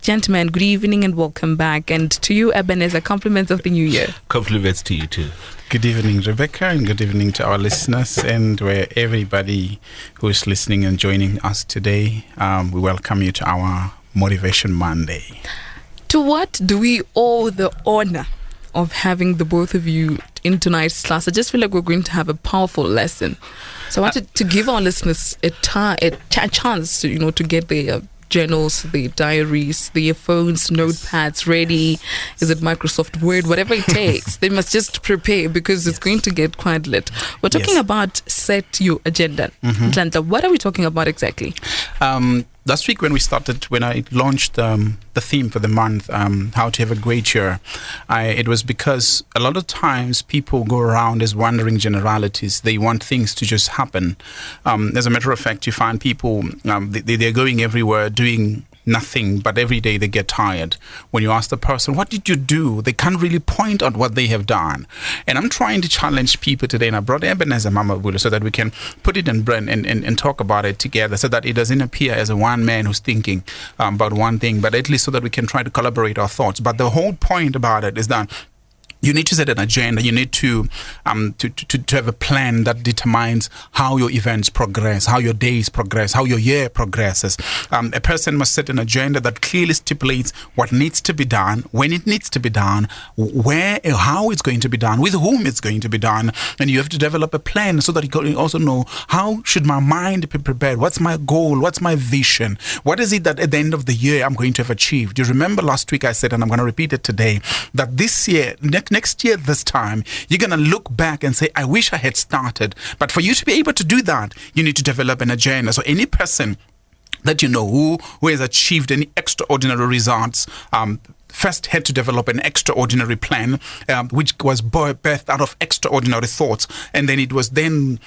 Gentlemen, good evening and welcome back. And to you, Ebenezer, compliments of the new year. Compliments to you too. Good evening, Rebecca, and good evening to our listeners and where everybody who is listening and joining us today. We welcome you to our Motivation Monday. To what do we owe the honor of having the both of you in tonight's class? I just feel like we're going to have a powerful lesson. So I wanted to give our listeners a chance to, to get their journals, the diaries, their phones, notepads ready. Is it Microsoft Word? Whatever it takes. They must just prepare because it's going to get quite lit. We're talking about set your agenda. Nhlanhla, what are we talking about exactly? Last week when I launched the theme for the month, how to have a great year, it was because a lot of times people go around as wandering generalities. They want things to just happen. As a matter of fact, you find people, they're going everywhere doing nothing, but every day they get tired. When you ask the person, what did you do? They can't really point out what they have done. And I'm trying to challenge people today, and I brought Ebenezer Mamabulu so that we can put it in brain and talk about it together so that it doesn't appear as a one man who's thinking about one thing, but at least so that we can try to collaborate our thoughts. But the whole point about it is that you need to set an agenda. You need to have a plan that determines how your events progress, how your days progress, how your year progresses. A person must set an agenda that clearly stipulates what needs to be done, when it needs to be done, where and how it's going to be done, with whom it's going to be done. And you have to develop a plan so that you can also know how should my mind be prepared? What's my goal? What's my vision? What is it that at the end of the year I'm going to have achieved? You remember last week I said, and I'm going to repeat it today, that this year, next year, this time, you're going to look back and say, I wish I had started. But for you to be able to do that, you need to develop an agenda. So any person that you know who has achieved any extraordinary results, first had to develop an extraordinary plan, which was birthed out of extraordinary thoughts. And then it was then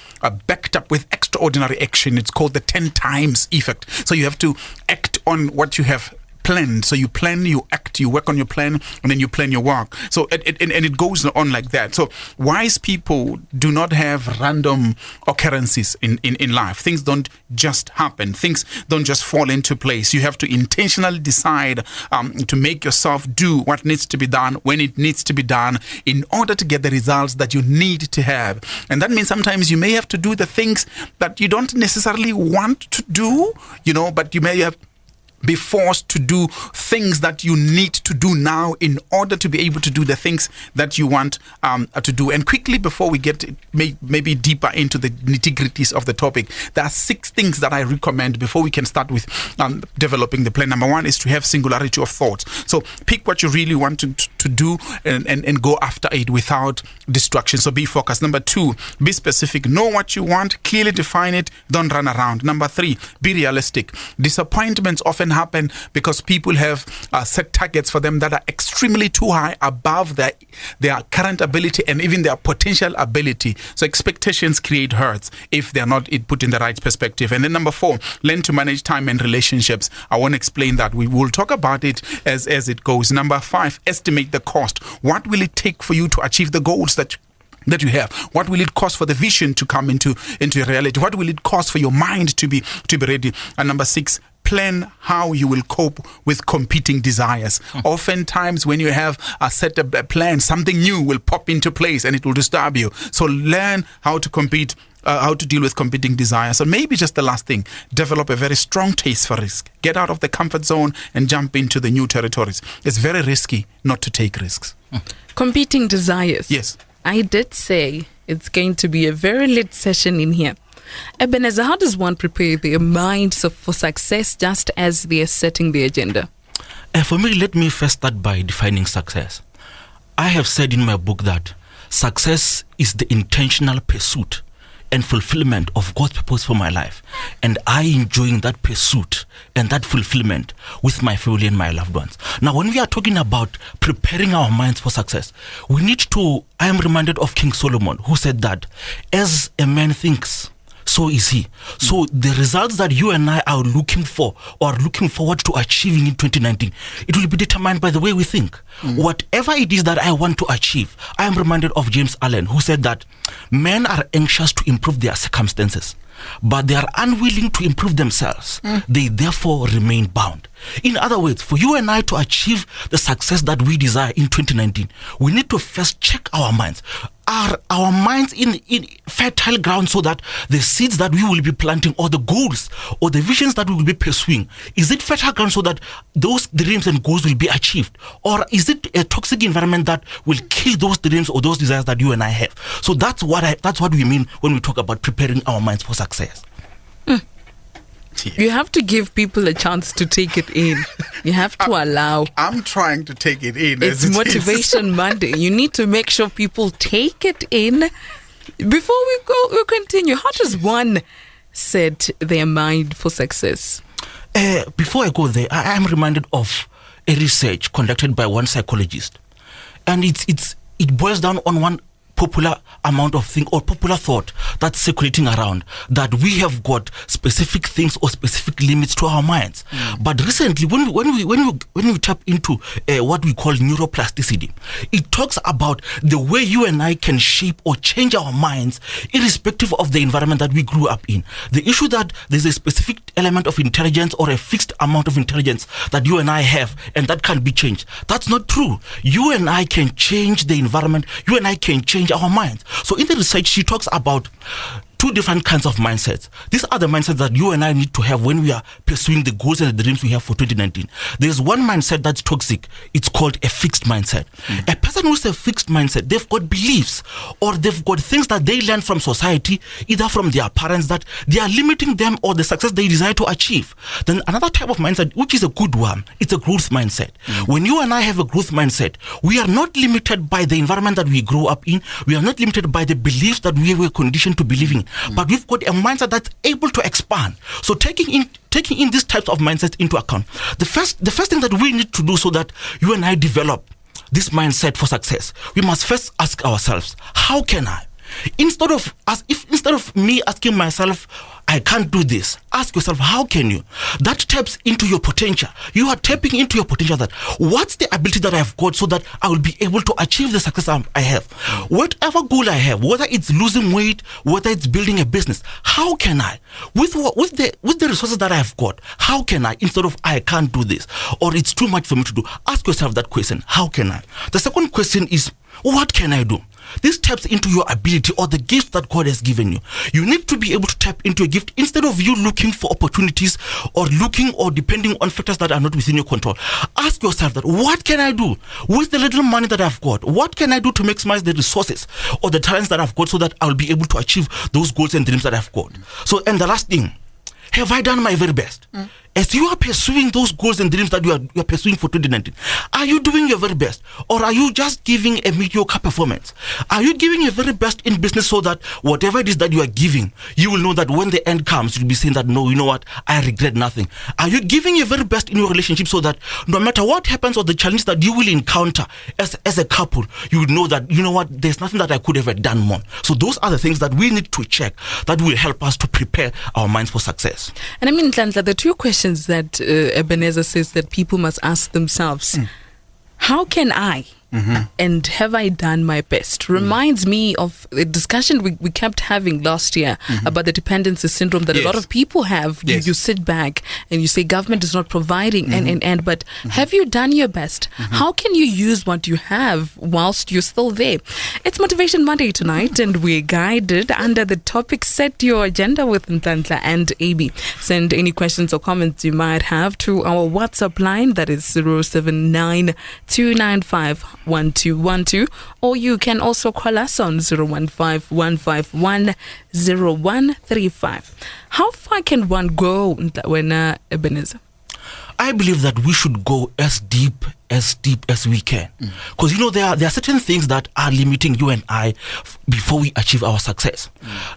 backed up with extraordinary action. It's called the 10 times effect. So you have to act on what you have planned. So you plan, you act, you work on your plan, and then you plan your work. So it goes on like that. So wise people do not have random occurrences in life. Things don't just happen. Things don't just fall into place. You have to intentionally decide to make yourself do what needs to be done when it needs to be done in order to get the results that you need to have. And that means sometimes you may have to do the things that you don't necessarily want to do, but you may have be forced to do things that you need to do now in order to be able to do the things that you want to do. And quickly, before we get maybe deeper into the nitty-gritties of the topic, there are 6 things that I recommend before we can start with developing the plan. Number 1 is to have singularity of thoughts. So pick what you really want to do and go after it without distraction. So be focused. Number 2, be specific. Know what you want, clearly define it, don't run around. Number 3, be realistic. Disappointments often happen because people have set targets for them that are extremely too high above their current ability and even their potential ability. So expectations create hurts if they're not put in the right perspective. And then number 4, learn to manage time and relationships. I won't explain that. We will talk about it as it goes. Number 5, estimate the cost. What will it take for you to achieve the goals that you have? What will it cost for the vision to come into reality? What will it cost for your mind to be ready? And number 6, plan how you will cope with competing desires. Oftentimes when you have a set up a plan, something new will pop into place and it will disturb you. So learn how to compete, how to deal with competing desires. So maybe just the last thing, develop a very strong taste for risk. Get out of the comfort zone and jump into the new territories. It's very risky not to take risks. Competing desires. Yes. I did say it's going to be a very lit session in here. Ebenezer, how does one prepare their mind for success just as they are setting the agenda? For me, let me first start by defining success. I have said in my book that success is the intentional pursuit and fulfillment of God's purpose for my life. And I enjoying that pursuit and that fulfillment with my family and my loved ones. Now, when we are talking about preparing our minds for success, I am reminded of King Solomon, who said that as a man thinks, so is he. So the results that you and I are looking for or looking forward to achieving in 2019, it will be determined by the way we think. Whatever it is that I want to achieve, I am reminded of James Allen, who said that men are anxious to improve their circumstances, but they are unwilling to improve themselves. They therefore remain bound. In other words, for you and I to achieve the success that we desire in 2019, we need to first check our minds. Are our minds in fertile ground so that the seeds that we will be planting, or the goals or the visions that we will be pursuing, is it fertile ground so that those dreams and goals will be achieved? Or is it a toxic environment that will kill those dreams or those desires that you and I have? So that's what we mean when we talk about preparing our minds for success. You have to give people a chance to take it in. You have to allow. I'm trying to take it in. It's Motivation Monday. You need to make sure people take it in. Before we continue, how does one set their mind for success? Before I go there, I am reminded of a research conducted by one psychologist, and it boils down on one popular amount of thing or popular thought that's circulating around, that we have got specific things or specific limits to our minds. But recently, when we tap into what we call neuroplasticity, it talks about the way you and I can shape or change our minds irrespective of the environment that we grew up in. The issue that there's a specific element of intelligence or a fixed amount of intelligence that you and I have and that can be changed, that's not true. You and I can change the environment. You and I can change our minds. So in the research, she talks about two different kinds of mindsets. These are the mindsets that you and I need to have when we are pursuing the goals and the dreams we have for 2019. There's one mindset that's toxic. It's called a fixed mindset. A person who's a fixed mindset, they've got beliefs or they've got things that they learn from society, either from their parents, that they are limiting them or the success they desire to achieve. Then another type of mindset, which is a good one, it's a growth mindset. When you and I have a growth mindset, we are not limited by the environment that we grow up in. We are not limited by the beliefs that we were conditioned to believe in. But we've got a mindset that's able to expand. So taking in these types of mindsets into account, the first thing that we need to do so that you and I develop this mindset for success, we must first ask ourselves, how can I? Instead of me asking myself, I can't do this, ask yourself, how can you? That taps into your potential. You are tapping into your potential, that what's the ability that I've got so that I will be able to achieve the success I have. Whatever goal I have, whether it's losing weight, whether it's building a business, how can I? With the resources that I've got, how can I? Instead of I can't do this, or it's too much for me to do, ask yourself that question, how can I? The second question is, what can I do? This taps into your ability or the gift that God has given you. You need to be able to tap into a gift instead of you looking for opportunities or looking or depending on factors that are not within your control. Ask yourself that, what can I do with the little money that I've got? What can I do to maximize the resources or the talents that I've got so that I'll be able to achieve those goals and dreams that I've got? So, and the last thing, have I done my very best? As you are pursuing those goals and dreams that you are pursuing for 2019, are you doing your very best? Or are you just giving a mediocre performance? Are you giving your very best in business so that whatever it is that you are giving, you will know that when the end comes, you'll be saying that, no, you know what, I regret nothing. Are you giving your very best in your relationship so that no matter what happens or the challenge that you will encounter as a couple, you will know that, you know what, there's nothing that I could have done more. So those are the things that we need to check that will help us to prepare our minds for success. And I mean, Nhlanhla, the two questions that Ebenezer says that people must ask themselves, how can I and have I done my best? Reminds me of a discussion we kept having last year about the dependency syndrome that a lot of people have. You sit back and you say government is not providing but have you done your best? How can you use what you have whilst you're still there? It's Motivation Monday tonight, and we're guided under the topic Set Your Agenda with Nhlanhla and AB. Send any questions or comments you might have to our WhatsApp line, that is 079-295-1212, or you can also call us on 015-151-0135. How far can one go when Ebenezer? I believe that we should go as deep as deep as we can. Because, there are certain things that are limiting you and I before we achieve our success.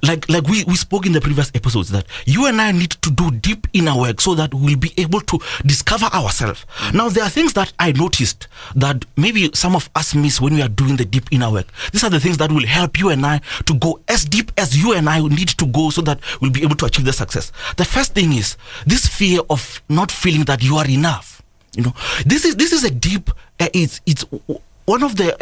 Like we spoke in the previous episodes that you and I need to do deep inner work so that we'll be able to discover ourselves. Now, there are things that I noticed that maybe some of us miss when we are doing the deep inner work. These are the things that will help you and I to go as deep as you and I need to go so that we'll be able to achieve the success. The first thing is this fear of not feeling that you are enough. This is a deep. It's one of the.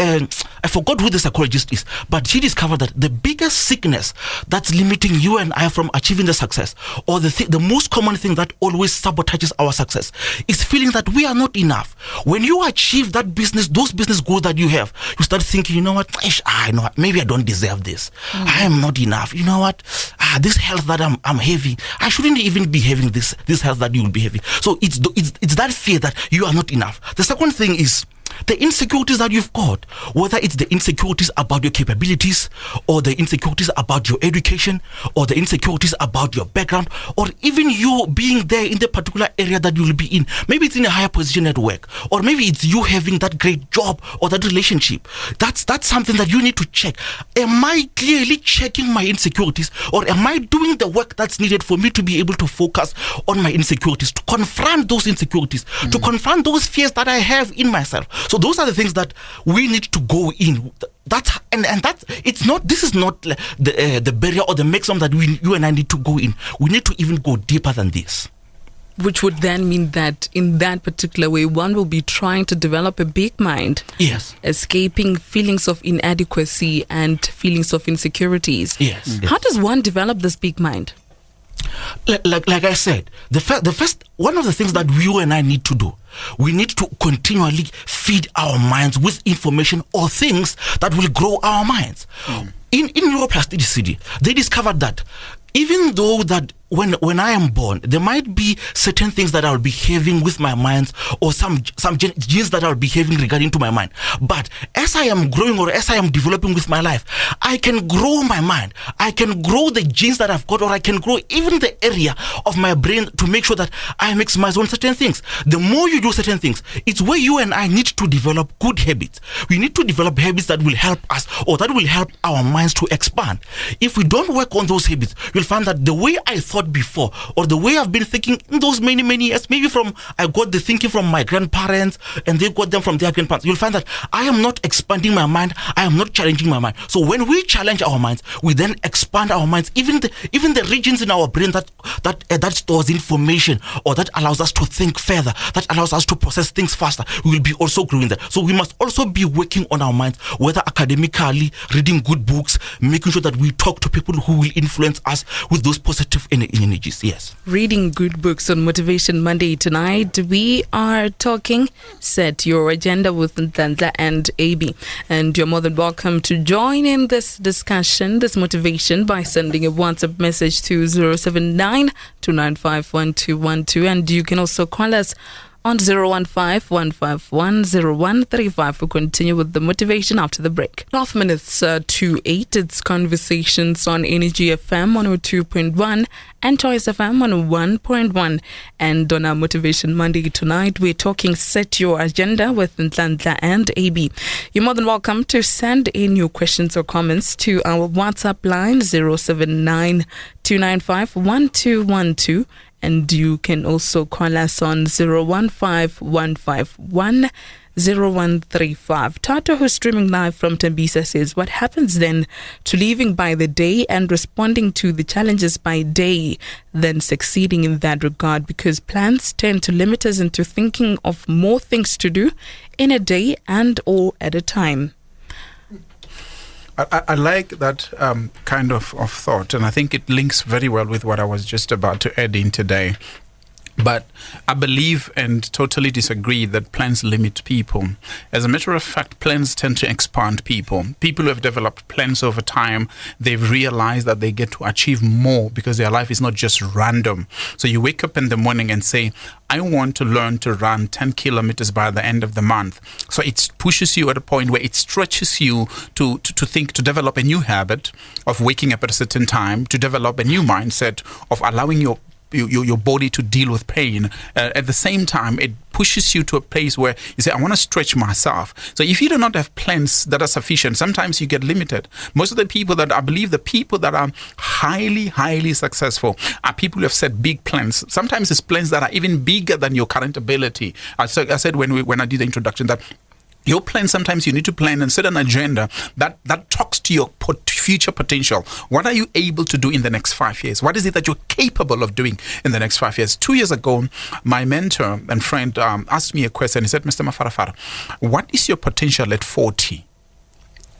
I forgot who the psychologist is, but she discovered that the biggest sickness that's limiting you and I from achieving the success, or the most common thing that always sabotages our success, is feeling that we are not enough. When you achieve those business goals that you have, you start thinking, you know what? Maybe I don't deserve this. I am not enough. You know what? This health that I'm having, I shouldn't even be having this health that you will be having. So it's that fear that you are not enough. The second thing is the insecurities that you've got, whether it's the insecurities about your capabilities, or the insecurities about your education, or the insecurities about your background, or even you being there in the particular area that you will be in. Maybe it's in a higher position at work, or maybe it's you having that great job or that relationship. That's something that you need to check. Am I clearly checking my insecurities, or am I doing the work that's needed for me to be able to focus on my insecurities, to confront those insecurities, to confront those fears that I have in myself? So those are the things that we need to go in. This is not the barrier or the maximum that you and I need to go in. We need to even go deeper than this. Which would then mean that in that particular way, one will be trying to develop a big mind. Yes. Escaping feelings of inadequacy and feelings of insecurities. Yes. How does one develop this big mind? Like I said, the first one of the things that you and I need to do, we need to continually feed our minds with information or things that will grow our minds. In neuroplasticity, they discovered that even though that when I am born, there might be certain things that I'll be having with my mind, or some genes that I'll be having regarding to my mind. But as I am growing, or as I am developing with my life, I can grow my mind. I can grow the genes that I've got, or I can grow even the area of my brain to make sure that I maximize on certain things. The more you do certain things, it's where you and I need to develop good habits. We need to develop habits that will help us, or that will help our minds to expand. If we don't work on those habits, you'll find that the way I thought before, or the way I've been thinking in those many years, maybe I got the thinking from my grandparents and they got them from their grandparents, you'll find that I am not expanding my mind, I am not challenging my mind. So when we challenge our minds, we then expand our minds, even the regions in our brain that stores information, or that allows us to think further, that allows us to process things faster, we will be also growing that. So we must also be working on our minds, whether academically, reading good books, making sure that we talk to people who will influence us with those positive energies. Yes. Reading good books on Motivation Monday tonight. We are talking Set Your Agenda with Nhlanhla and AB. And you're more than welcome to join in this discussion, this motivation, by sending a WhatsApp message to 079 295 1212. And you can also call us on 015-151-0135. We'll continue with the motivation after the break. 12 minutes to 8. It's Conversations on Energy FM 102.1 and Choice FM 101.1. And on our Motivation Monday tonight, we're talking Set Your Agenda with Nhlanhla and AB. You're more than welcome to send in your questions or comments to our WhatsApp line 079 295 1212. And you can also call us on 015-151-0135. Tato, who's streaming live from Tembisa, says, what happens then to living by the day and responding to the challenges by day, then succeeding in that regard? Because plans tend to limit us into thinking of more things to do in a day and or at a time. I like that kind of thought, and I think it links very well with what I was just about to add in today. But I believe and totally disagree that plans limit people. As a matter of fact, plans tend to expand people. People who have developed plans over time, they've realized that they get to achieve more because their life is not just random. So you wake up in the morning and say, I want to learn to run 10 kilometers by the end of the month. So it pushes you at a point where it stretches you to think, to develop a new habit of waking up at a certain time, to develop a new mindset of allowing your your body to deal with pain. At the same time, it pushes you to a place where you say, I want to stretch myself. So if you do not have plans that are sufficient, sometimes you get limited. Most of the people that I believe, the people that are highly, highly successful are people who have set big plans. Sometimes it's plans that are even bigger than your current ability. I said when I did the introduction that your plan, sometimes you need to plan and set an agenda that talks to your future potential. What are you able to do in the next 5 years? What is it that you're capable of doing in the next 5 years? 2 years ago, my mentor and friend asked me a question. He said, Mr. Mafarafara, what is your potential at 40?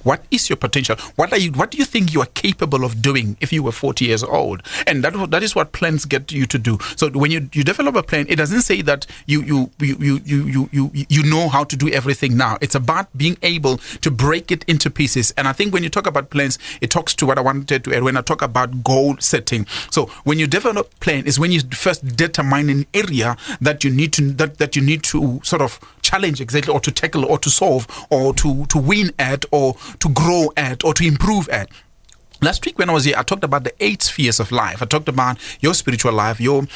What is your potential? What do you think you are capable of doing if you were 40 years old? And that is what plans get you to do. So when you develop a plan, it doesn't say that you know how to do everything now. It's about being able to break it into pieces. And I think when you talk about plans, it talks to what I wanted to add when I talk about goal setting. So when you develop a plan is when you first determine an area that you need to sort of challenge exactly, or to tackle, or to solve, or to win at, or to grow at, or to improve at. Last week when I was here, I talked about the 8 spheres of life. I talked about your spiritual life, your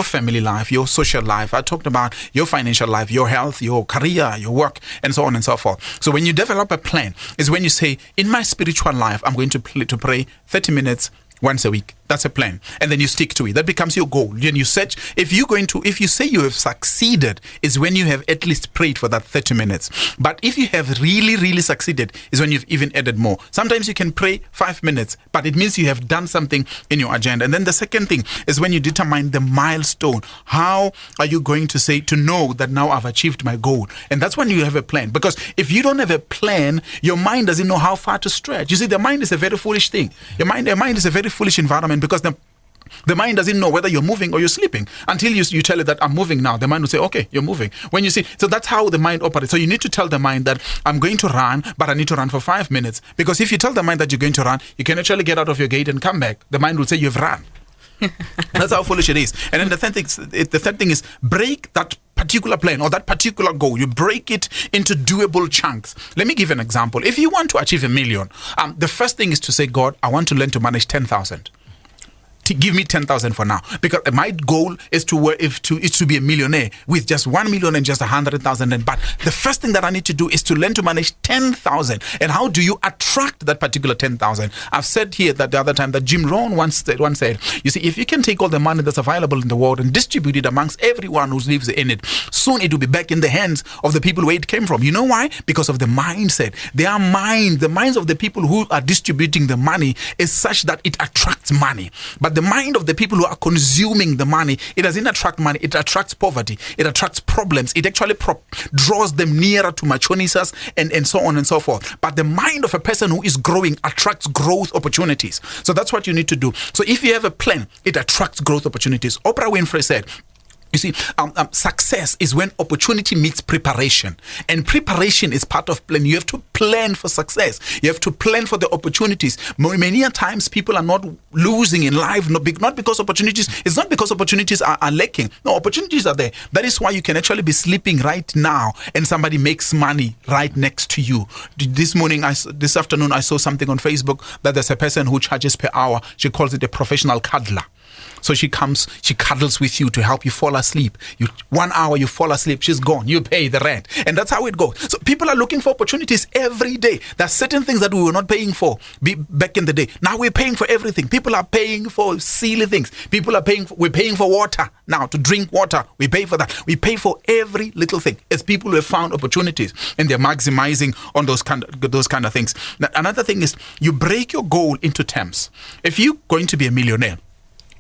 family life, your social life. I talked about your financial life, your health, your career, your work, and so on and so forth. So when you develop a plan, is when you say, in my spiritual life, I'm going to pray 30 minutes once a week. That's a plan. And then you stick to it. That becomes your goal. Then you set, if you say you have succeeded, is when you have at least prayed for that 30 minutes. But if you have really, really succeeded, is when you've even added more. Sometimes you can pray 5 minutes, but it means you have done something in your agenda. And then the second thing is when you determine the milestone. How are you going to say, to know that now I've achieved my goal? And that's when you have a plan. Because if you don't have a plan, your mind doesn't know how far to stretch. You see, the mind is a very foolish thing. Your mind is a very foolish environment, because the mind doesn't know whether you're moving or you're sleeping until you tell it that I'm moving now. The mind will say, okay, you're moving. When you see, so that's how the mind operates. So you need to tell the mind that I'm going to run, but I need to run for 5 minutes. Because if you tell the mind that you're going to run, you can actually get out of your gate and come back. The mind will say you've run. That's how foolish it is. And then the third thing is break that particular plan or that particular goal. You break it into doable chunks. Let me give an example. If you want to achieve 1 million, the first thing is to say, God, I want to learn to manage 10,000. Give me 10,000 for now, because my goal is to be a millionaire with just 1 million and just 100,000. But the first thing that I need to do is to learn to manage 10,000. And how do you attract that particular 10,000? I've said here that the other time that Jim Rohn once said, you see, if you can take all the money that's available in the world and distribute it amongst everyone who lives in it, soon it will be back in the hands of the people where it came from. You know why? Because of the mindset. The minds of the people who are distributing the money is such that it attracts money. But the mind of the people who are consuming the money, it doesn't attract money, it attracts poverty, it attracts problems, it actually draws them nearer to machonisas and so on and so forth. But the mind of a person who is growing attracts growth opportunities. So that's what you need to do. So if you have a plan, it attracts growth opportunities. Oprah Winfrey said, you see, success is when opportunity meets preparation. And preparation is part of plan. You have to plan for success. You have to plan for the opportunities. Many times people are not losing in life, not because opportunities, it's not because opportunities are lacking. No, opportunities are there. That is why you can actually be sleeping right now and somebody makes money right next to you. This afternoon, I saw something on Facebook that there's a person who charges per hour. She calls it a professional cuddler. So she cuddles with you to help you fall asleep. 1 hour, you fall asleep, she's gone. You pay the rent. And that's how it goes. So people are looking for opportunities every day. There's certain things that we were not paying for back in the day. Now we're paying for everything. People are paying for silly things. We're paying for water now, to drink water. We pay for that. We pay for every little thing as people who have found opportunities and they're maximizing on those kind of things. Now, another thing is you break your goal into terms. If you're going to be a millionaire,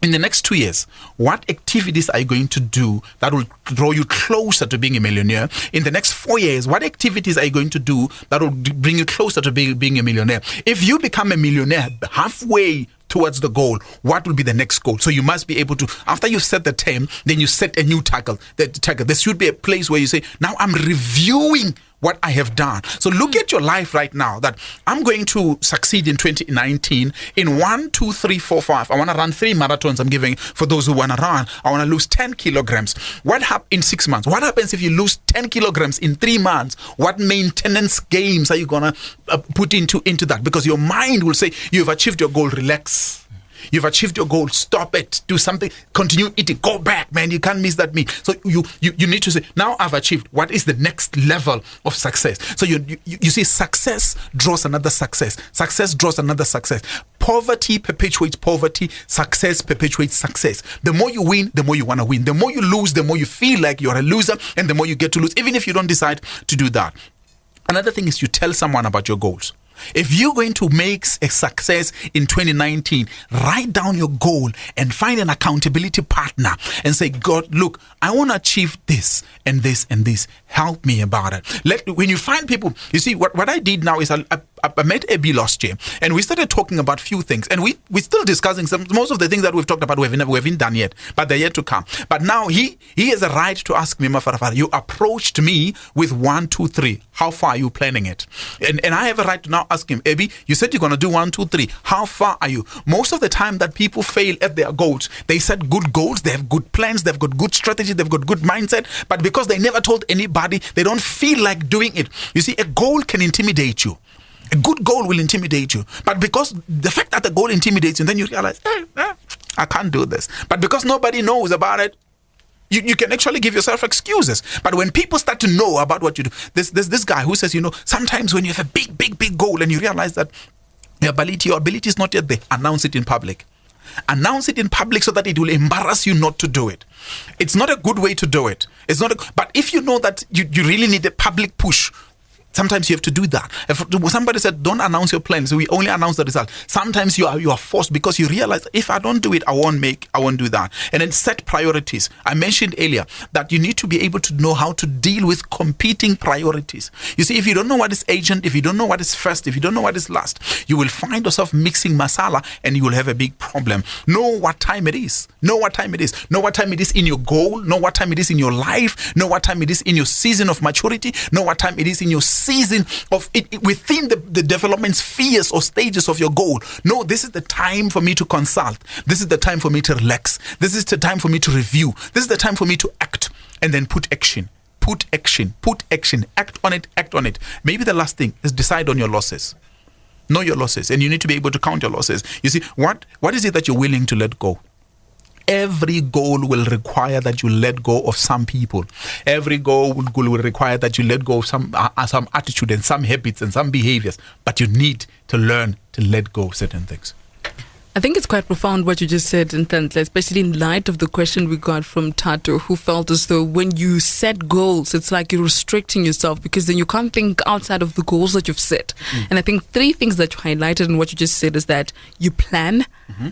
in the next 2 years, what activities are you going to do that will draw you closer to being a millionaire? In the next 4 years, what activities are you going to do that will bring you closer to being a millionaire? If you become a millionaire halfway towards the goal, what will be the next goal? So you must be able to, after you've set the term, then you set a new target. There should be a place where you say, now I'm reviewing what I have done. So look at your life right now, that I'm going to succeed in 2019 in 1, 2, 3, 4, 5. I want to run 3 marathons I'm giving for those who want to run. I want to lose 10 kilograms. What happens in 6 months? What happens if you lose 10 kilograms in 3 months? What maintenance games are you going to put into that? Because your mind will say, you've achieved your goal, relax. You've achieved your goal. Stop it. Do something. Continue eating. Go back, man. You can't miss that meal. So you need to say, now I've achieved. What is the next level of success? So you see, success draws another success. Success draws another success. Poverty perpetuates poverty. Success perpetuates success. The more you win, the more you want to win. The more you lose, the more you feel like you're a loser, and the more you get to lose, even if you don't decide to do that. Another thing is you tell someone about your goals. If you're going to make a success in 2019, write down your goal and find an accountability partner and say, God, look, I want to achieve this and this and this. Help me about it. When you find people, you see, what I did now is I met Abby last year, and we started talking about few things, and we're still discussing most of the things that we've talked about we haven't done yet, but they're yet to come. But now he has a right to ask me, Mafarafara, you approached me with 1, 2, 3. How far are you planning it? And I have a right to now ask him, Abby, you said you're going to do 1, 2, 3. How far are you? Most of the time that people fail at their goals, they set good goals, they have good plans, they've got good strategy, they've got good mindset, but because they never told anybody, they don't feel like doing it. You see, a goal can intimidate you. A good goal will intimidate you. But because the fact that the goal intimidates you, then you realize, I can't do this. But because nobody knows about it, you can actually give yourself excuses. But when people start to know about what you do, there's this guy who says, sometimes when you have a big goal and you realize that your ability is not yet there, announce it in public. Announce it in public so that it will embarrass you not to do it. It's not a good way to do it. But if you know that you really need a public push, sometimes you have to do that. If somebody said, don't announce your plans, we only announce the result. Sometimes you are forced because you realize, if I don't do it, I won't do that. And then set priorities. I mentioned earlier that you need to be able to know how to deal with competing priorities. You see, if you don't know what is urgent, if you don't know what is first, if you don't know what is last, you will find yourself mixing masala and you will have a big problem. Know what time it is. Know what time it is. Know what time it is in your goal. Know what time it is in your life. Know what time it is in your season of maturity. Know what time it is in your season of it within the development spheres or stages of your goal. No, this is the time for me to consult. This is the time for me to relax. This is the time for me to review. This is the time for me to act and then put action. Put action. Act on it. Maybe the last thing is decide on your losses. Know your losses, and you need to be able to count your losses. You see, what is it that you're willing to let go? Every goal will require that you let go of some people. Every goal will require that you let go of some attitude and some habits and some behaviors. But you need to learn to let go of certain things. I think it's quite profound what you just said, Nhlanhla, especially in light of the question we got from Tato, who felt as though when you set goals, it's like you're restricting yourself because then you can't think outside of the goals that you've set. And I think 3 things that you highlighted in what you just said is that you plan,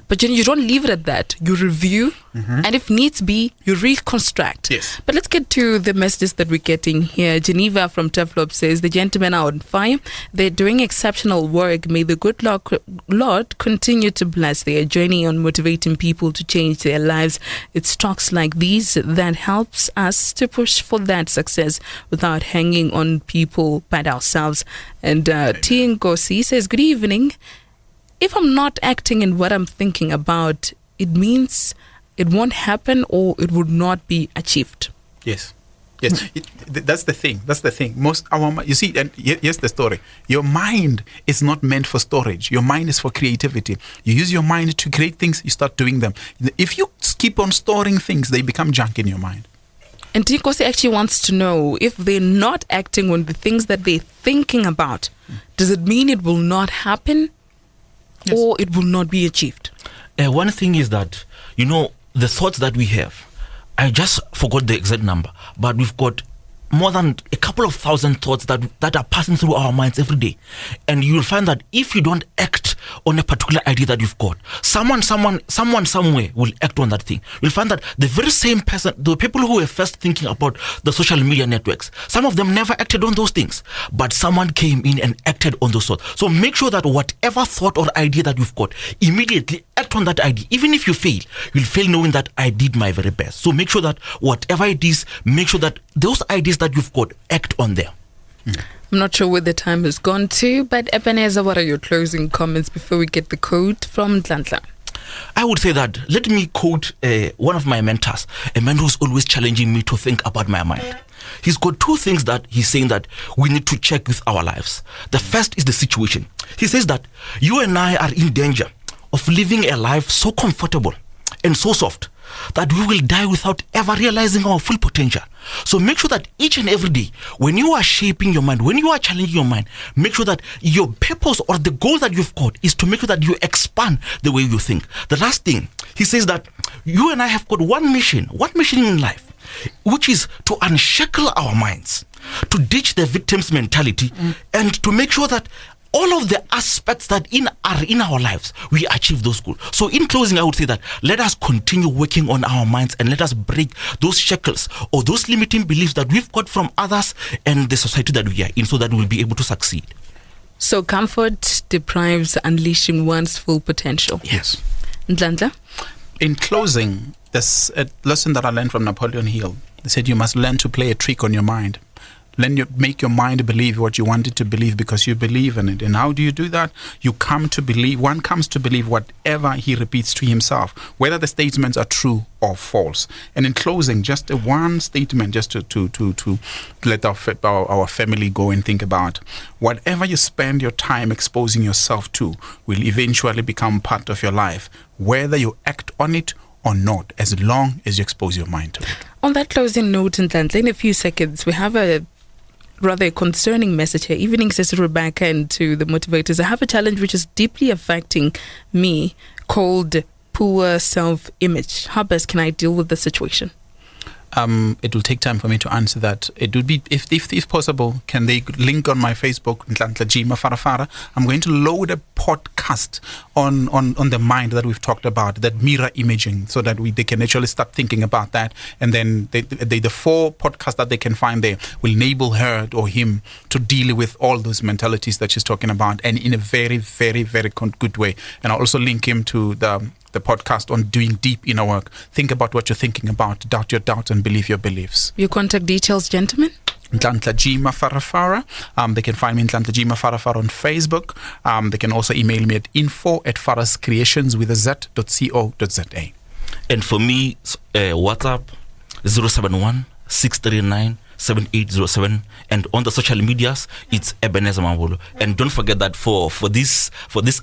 but you don't leave it at that. You review, and if needs be, you reconstruct. Yes. But let's get to the messages that we're getting here. Geneva from Teflop says, the gentlemen are on fire. They're doing exceptional work. May the good Lord continue to bless their journey on motivating people to change their lives. It's talks like these that helps us to push for that success without hanging on people but ourselves. And T. Nkosi says, good evening. If I'm not acting in what I'm thinking about, it means it won't happen or it would not be achieved. Yes. That's the thing. You see, and here's the story. Your mind is not meant for storage. Your mind is for creativity. You use your mind to create things, you start doing them. If you keep on storing things, they become junk in your mind. And Tikosi actually wants to know, if they're not acting on the things that they're thinking about, does it mean it will not happen? Yes. Or it will not be achieved? One thing is that, the thoughts that we have, I just forgot the exact number, but we've got more than a couple of thousand thoughts that are passing through our minds every day. And you'll find that if you don't act on a particular idea that you've got, someone somewhere will act on that thing. You'll find that the very same person, the people who were first thinking about the social media networks, some of them never acted on those things, but someone came in and acted on those thoughts. So make sure that whatever thought or idea that you've got, immediately act on that idea. Even if you fail, you'll fail knowing that I did my very best. So make sure that whatever it is, make sure that those ideas that you've got, act on them. I'm not sure where the time has gone to, but Ebenezer, what are your closing comments before we get the quote from Nhlanhla? I would say that, let me quote one of my mentors, a man who's always challenging me to think about my mind. He's got 2 things that he's saying that we need to check with our lives. The first is the situation. He says that you and I are in danger of living a life so comfortable and so soft that we will die without ever realizing our full potential. So make sure that each and every day, when you are shaping your mind, when you are challenging your mind, make sure that your purpose or the goal that you've got is to make sure that you expand the way you think. The last thing, he says that you and I have got one mission in life, which is to unshackle our minds, to ditch the victim's mentality, and to make sure that all of the aspects that are in our lives, we achieve those goals. So in closing, I would say that let us continue working on our minds and let us break those shackles or those limiting beliefs that we've got from others and the society that we are in, so that we'll be able to succeed. So comfort deprives unleashing one's full potential. Yes. Nhlanhla? In closing, there's a lesson that I learned from Napoleon Hill. He said you must learn to play a trick on your mind. Make your mind believe what you want it to believe because you believe in it. And how do you do that? One comes to believe whatever he repeats to himself, whether the statements are true or false. And in closing, just one statement just to let our family go and think about. Whatever you spend your time exposing yourself to will eventually become part of your life, whether you act on it or not, as long as you expose your mind to it. On that closing note, Nhlanhla, in a few seconds, we have a rather concerning message here. Evening, Sister Rebecca, and to the motivators. I have a challenge which is deeply affecting me called poor self-image. How best can I deal with the situation? It will take time for me to answer that. It would be, if possible, can they link on my Facebook, Nhlanhla Farafara? I'm going to load a podcast on the mind that we've talked about, that mirror imaging, so that they can actually start thinking about that. And then the 4 podcasts that they can find there will enable her or him to deal with all those mentalities that she's talking about, and in a very, very, very good way. And I'll also link him to the podcast on doing deep inner work. Think about what you're thinking about, doubt your doubts, and believe your beliefs. Your contact details, gentlemen? Nhlanhla Farafara. They can find me Nhlanhla Farafara on Facebook. They can also email me at info@farascreations.co.za. And for me, WhatsApp 071-639-7807, and on the social medias it's Ebenezer Mabolo. And don't forget that for this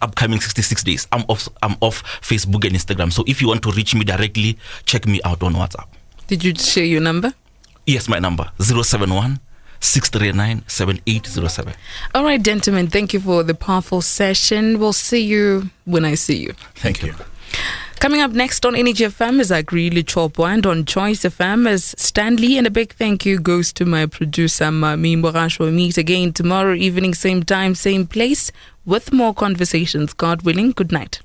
upcoming 66 days I'm off Facebook and Instagram, so if you want to reach me directly, check me out on WhatsApp. Did you share your number? Yes, my number 071-639-7807. All right, gentlemen, thank you for the powerful session. We'll see you when I see you. Thank you. Coming up next on Energy FM is Agrili Chopo, and on Choice FM is Stanley. And a big thank you goes to my producer, Mami Morash. We'll meet again tomorrow evening, same time, same place, with more conversations. God willing, good night.